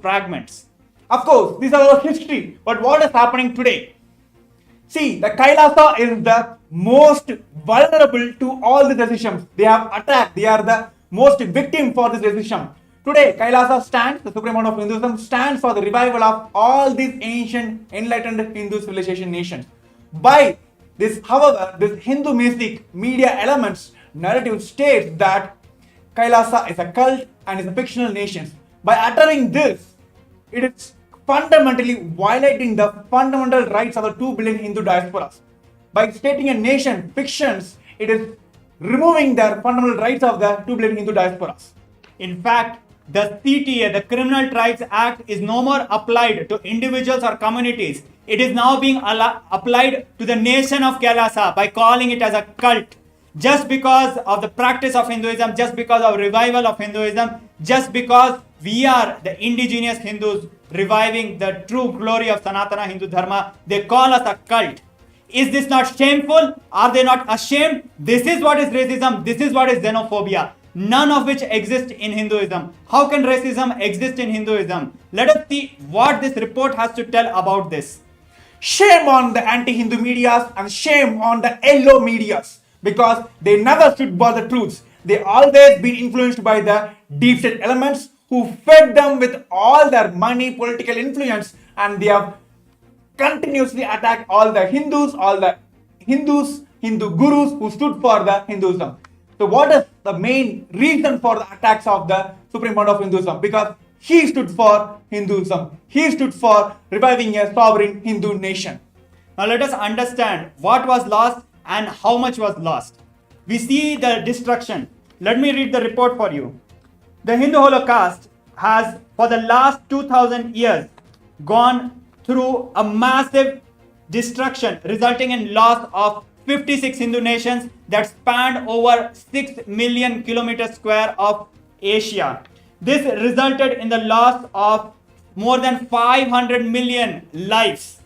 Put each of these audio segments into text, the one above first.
fragments. Of course, these are our history, but what is happening today? See, the Kailasa is the most vulnerable to all the decisions. They have attacked, they are the most victim for this decision. Today, Kailasa stands, the Supreme Pontiff of Hinduism stands for the revival of all these ancient enlightened Hindu civilization nations. By this, however, this Hindu mystic media elements narrative states that Kailasa is a cult and is a fictional nation. By uttering this, it is fundamentally violating the fundamental rights of the 2 billion Hindu diasporas. By stating a nation fictions, it is removing their fundamental rights of the 2 billion Hindu diasporas. In fact, the CTA, the Criminal Tribes Act, is no more applied to individuals or communities. It is now being applied to the nation of KAILASA by calling it as a cult. Just because of the practice of Hinduism, just because of revival of Hinduism, just because we are the indigenous Hindus reviving the true glory of Sanatana Hindu Dharma, they call us a cult. Is this not shameful? Are they not ashamed? This is what is racism. This is what is xenophobia. None of which exist in Hinduism. How can racism exist in Hinduism? Let us see what this report has to tell about this. Shame on the anti-Hindu medias and shame on the yellow medias, because they never stood for the truths. They always been influenced by the deep state elements who fed them with all their money, political influence, and they have continuously attacked all the Hindus, Hindu gurus who stood for the Hinduism. So what is the main reason for the attacks of the Supreme Pontiff of Hinduism? Because he stood for Hinduism. He stood for reviving a sovereign Hindu nation. Now let us understand what was lost and how much was lost. We see the destruction. Let me read the report for you. The Hindu Holocaust has, for the last 2000 years, gone through a massive destruction, resulting in loss of 56 Hindu nations that spanned over 6 million kilometers square of Asia. This resulted in the loss of more than 500 million lives.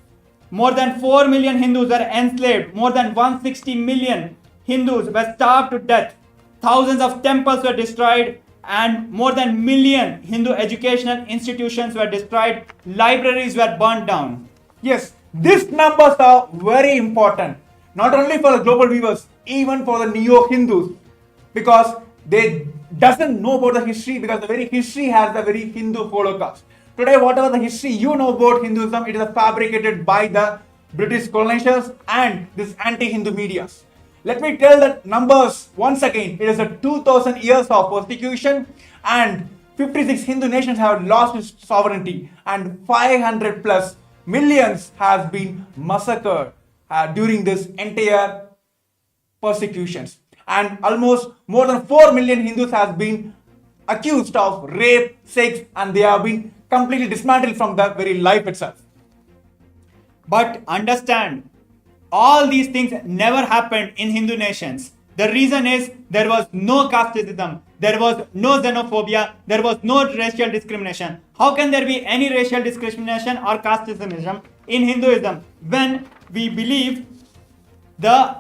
More than 4 million Hindus were enslaved. More than 160 million Hindus were starved to death. Thousands of temples were destroyed, and more than million Hindu educational institutions were destroyed. Libraries were burned down. Yes, these numbers are very important, not only for the global viewers, even for the neo-Hindus, because they doesn't know about the history, because the very history has the very Hindu Holocaust. Today, whatever the history you know about Hinduism, it is fabricated by the British colonizers and this anti-Hindu medias. Let me tell the numbers once again. It is a 2000 years of persecution, and 56 Hindu nations have lost its sovereignty, and 500 plus millions has been massacred during this entire persecutions. And almost more than 4 million Hindus has been accused of rape, sex, and they have been completely dismantled from the very life itself. But understand, all these things never happened in Hindu nations. The reason is there was no casteism, there was no xenophobia, there was no racial discrimination. How can there be any racial discrimination or casteism in Hinduism when we believe the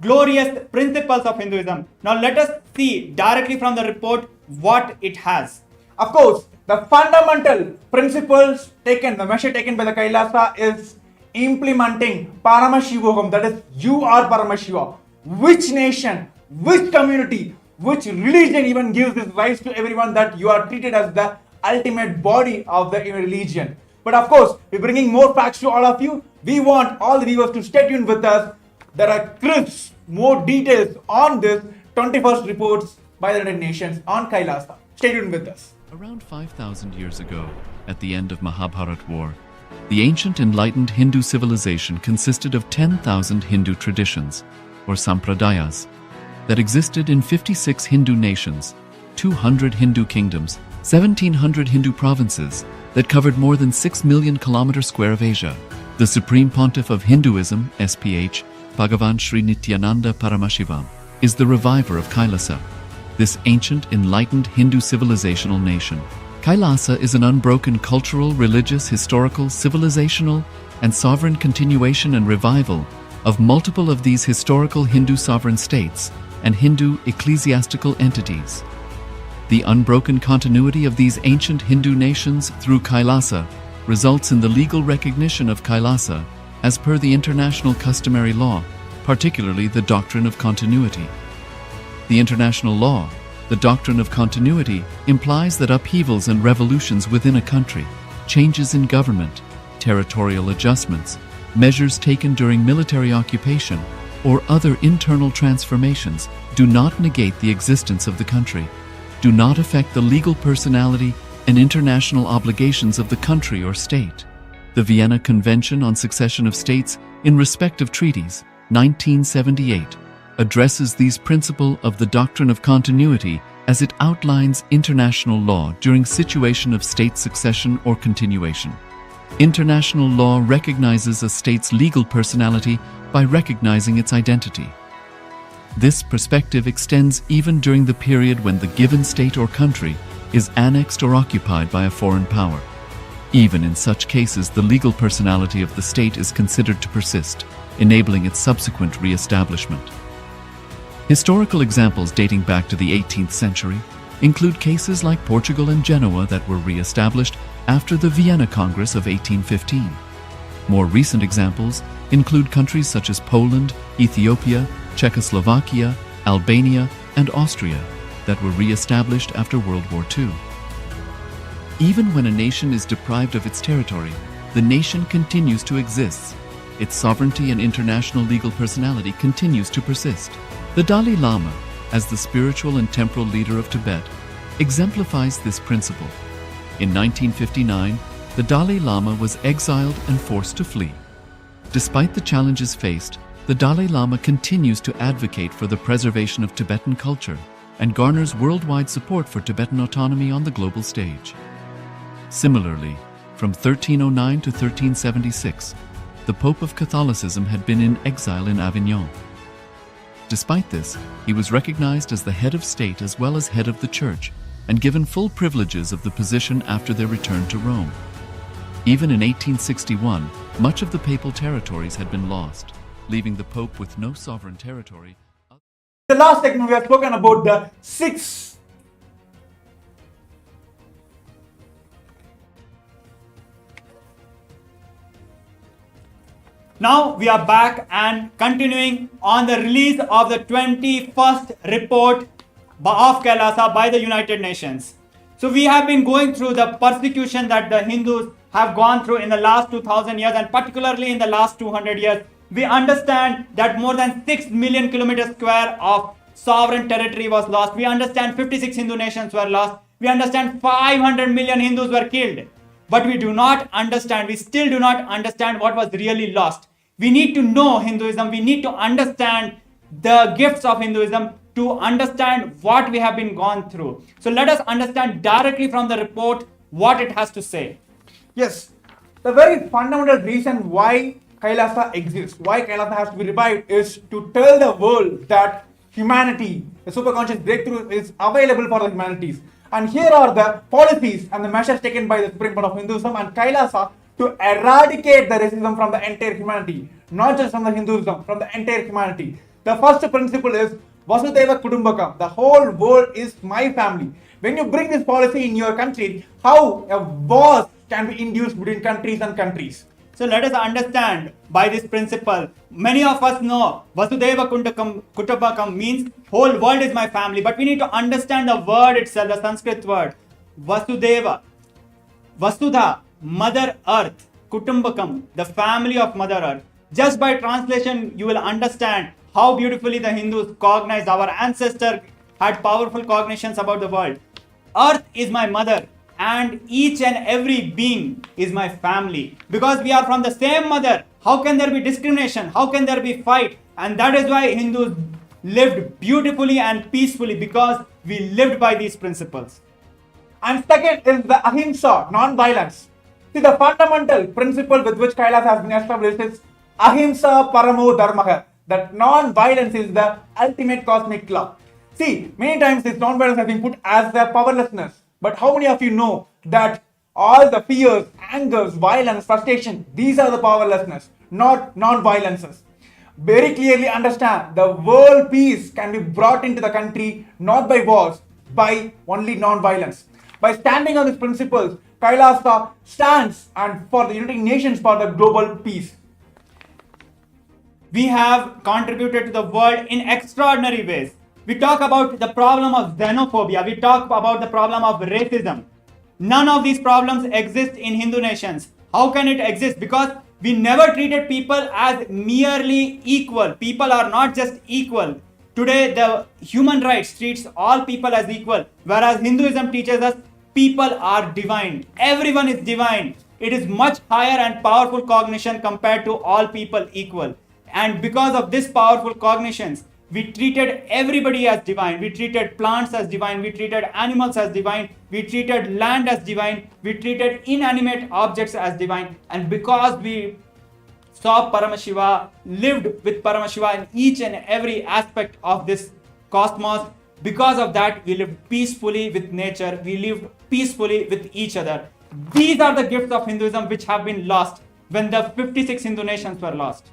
glorious principles of Hinduism? Now let us see directly from the report what it has. Of course, the fundamental principles taken, the measure taken by the Kailasa is implementing Paramashivam, that is, you are Paramashiva. Which nation, which community, which religion even gives this rights to everyone that you are treated as the ultimate body of the religion? But of course, we're bringing more facts to all of you. We want all the viewers to stay tuned with us. There are crisp, more details on this 21st reports by the United Nations on Kailasa. Stay tuned with us. Around 5,000 years ago, at the end of Mahabharat War, the ancient enlightened Hindu civilization consisted of 10,000 Hindu traditions, or sampradayas, that existed in 56 Hindu nations, 200 Hindu kingdoms, 1,700 Hindu provinces that covered more than 6 million kilometers square of Asia. The Supreme Pontiff of Hinduism, SPH, BHAGAVAN Nithyananda Paramashivam, is the reviver of Kailasa, this ancient enlightened Hindu civilizational nation. Kailasa is an unbroken cultural, religious, historical, civilizational, and sovereign continuation and revival of multiple of these historical Hindu sovereign states and Hindu ecclesiastical entities. The unbroken continuity of these ancient Hindu nations through KAILASA results in the legal recognition of KAILASA as per the international customary law, particularly the doctrine of continuity. The international law, the doctrine of continuity, implies that upheavals and revolutions within a country, changes in government, territorial adjustments, measures taken during military occupation, or other internal transformations do not negate the existence of the country, do not affect the legal personality and international obligations of the country or state. The Vienna Convention on Succession of States in respect of treaties, 1978, addresses these principles of the doctrine of continuity as it outlines international law during situation of state succession or continuation. International law recognizes a state's legal personality by recognizing its identity. This perspective extends even during the period when the given state or country is annexed or occupied by a foreign power. Even in such cases, the legal personality of the state is considered to persist, enabling its subsequent re-establishment. Historical examples dating back to the 18th century include cases like Portugal and Genoa that were re-established after the Vienna Congress of 1815. More recent examples include countries such as Poland, Ethiopia, Czechoslovakia, Albania, and Austria that were re-established after World War II. Even when a nation is deprived of its territory, the nation continues to exist. Its sovereignty and international legal personality continues to persist. The Dalai Lama, as the spiritual and temporal leader of Tibet, exemplifies this principle. In 1959, the Dalai Lama was exiled and forced to flee. Despite the challenges faced, the Dalai Lama continues to advocate for the preservation of Tibetan culture and garners worldwide support for Tibetan autonomy on the global stage. Similarly, from 1309 to 1376, the Pope of Catholicism had been in exile in Avignon. Despite this, he was recognized as the head of state as well as head of the church and given full privileges of the position after their return to Rome. Even in 1861, much of the papal territories had been lost, leaving the Pope with no sovereign territory. The last segment we have spoken about the six Now we are back and continuing on the release of the 21st report of KAILASA by the United Nations. So we have been going through the persecution that the Hindus have gone through in the last 2000 years and particularly in the last 200 years. We understand that more than 6 million kilometers square of sovereign territory was lost. We understand 56 Hindu nations were lost. We understand 500 million Hindus were killed. But we do not understand, we still do not understand what was really lost. We need to know Hinduism, we need to understand the gifts of Hinduism to understand what we have been gone through. So let us understand directly from the report what it has to say. Yes, the very fundamental reason why KAILASA exists, why KAILASA has to be revived is to tell the world that humanity, the superconscious breakthrough is available for the humanities. And here are the policies and the measures taken by the Supreme Pontiff of Hinduism and KAILASA to eradicate the racism from the entire humanity, not just from the Hinduism, from the entire humanity. The first principle is Vasudhaiva Kudumbakam, the whole world is my family. When you bring this policy in your country, how a war can be induced between countries and countries. So let us understand by this principle. Many of us know Vasudhaiva Kutumbakam means whole world is my family. But we need to understand the word itself, the Sanskrit word. Vasudhaiva, Vasudha, Mother Earth, Kutumbakam, the family of Mother Earth. Just by translation, you will understand how beautifully the Hindus cognize. Our ancestor had powerful cognitions about the world. Earth is my mother. And each and every being is my family. Because we are from the same mother, how can there be discrimination? How can there be fight? And that is why Hindus lived beautifully and peacefully, because we lived by these principles. And second is the ahimsa, non-violence. See, the fundamental principle with which KAILASA has been established is ahimsa paramo dharmaha, that non-violence is the ultimate cosmic law. See, many times this non-violence has been put as the powerlessness. But how many of you know that all the fears, angers, violence, frustration, these are the powerlessness, not non-violences. Very clearly understand the world peace can be brought into the country not by wars, by only non-violence. By standing on these principles, KAILASA stands and for the United Nations for the global peace. We have contributed to the world in extraordinary ways. We talk about the problem of xenophobia. We talk about the problem of racism. None of these problems exist in Hindu nations. How can it exist? Because we never treated people as merely equal. People are not just equal. Today, the human rights treats all people as equal, whereas Hinduism teaches us people are divine. Everyone is divine. It is much higher and powerful cognition compared to all people equal. And because of this powerful cognitions, we treated everybody as divine. We treated plants as divine. We treated animals as divine. We treated land as divine. We treated inanimate objects as divine. And because we saw Paramashiva, lived with Paramashiva in each and every aspect of this cosmos, because of that, we lived peacefully with nature. We lived peacefully with each other. These are the gifts of Hinduism which have been lost when the 56 Hindu nations were lost.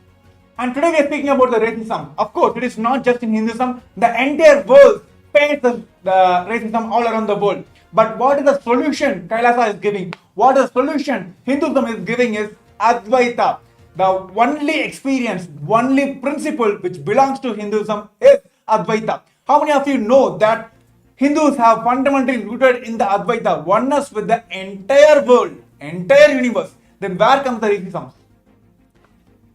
And today we are speaking about the racism. Of course, it is not just in Hinduism. The entire world faces the racism all around the world. But what is the solution KAILASA is giving? What is the solution Hinduism is giving is Advaita. The only experience, only principle which belongs to Hinduism is Advaita. How many of you know that Hindus have fundamentally rooted in the Advaita, oneness with the entire world, entire universe? Then where comes the racism?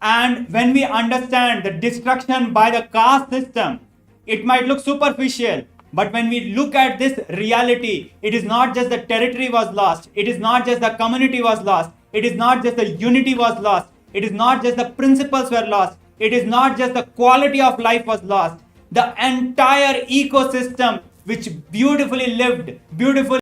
And when we understand the destruction by the caste system, it might look superficial. But when we look at this reality, it is not just the territory was lost. It is not just the community was lost. It is not just the unity was lost. It is not just the principles were lost. It is not just the quality of life was lost. The entire ecosystem which beautifully lived, beautifully